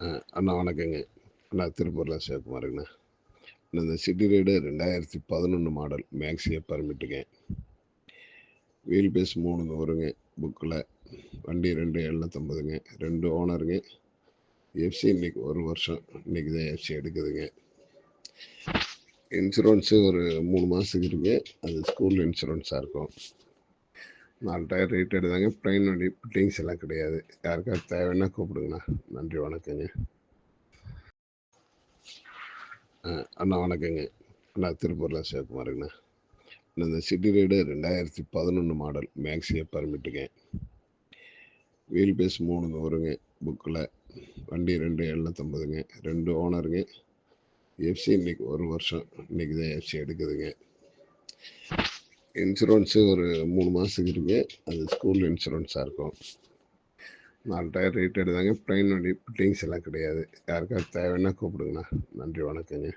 அண்ணா வணக்கங்க. அண்ணா திருப்பூர்ல சிவகுமாருங்கண்ணா. இந்த சிட்டி ரைடு 2011 மாடல் மேக்ஸியே பர்மிட்டுங்க. வீல் பேஸ் 3 வருங்க புக்கில். வண்டி 2750ங்க. 2 ஓனருங்க. எஃப்சி இன்னைக்கு 1 வருஷம். இன்னைக்கு தான் எஃப்சி எடுக்குதுங்க. இன்சூரன்ஸு ஒரு 3 மாதத்துக்கு இருக்கு. அது ஸ்கூல் இன்சூரன்ஸாக இருக்கும். 4 டயர் ரேட் எடுத்தாங்க. ப்ளைன் வண்டி ஃபிட்டிங்ஸ் எல்லாம் கிடையாது. யாருக்காவது தேவைன்னா கூப்பிடுங்கண்ணா. நன்றி வணக்கங்க. அண்ணா வணக்கங்க. அண்ணா திருப்பூரில் சிவகுமாருங்கண்ணா. இந்த சிட்டி ரைடு 2011 மாடல் மேக்ஸியே பர்மிட்டுங்க. வீல் பேஸ் 3 வருங்க புக்கில். வண்டி 2750ங்க. 2 ஓனருங்க. எஃப்சி இன்னைக்கு 1 வருஷம். இன்னைக்கு தான் எஃப்சி எடுக்குதுங்க. இன்சூரன்ஸு ஒரு 3 மாதத்துக்கு இருக்கு. அது ஸ்கூல் இன்சூரன்ஸாக இருக்கும். 4 டயர் ரேட் எடுத்தாங்க. ப்ளைன் வண்டி ஃபிட்டிங்ஸ் எல்லாம் கிடையாது. யாருக்காவது தேவைன்னா கூப்பிடுங்கண்ணா. நன்றி வணக்கங்க.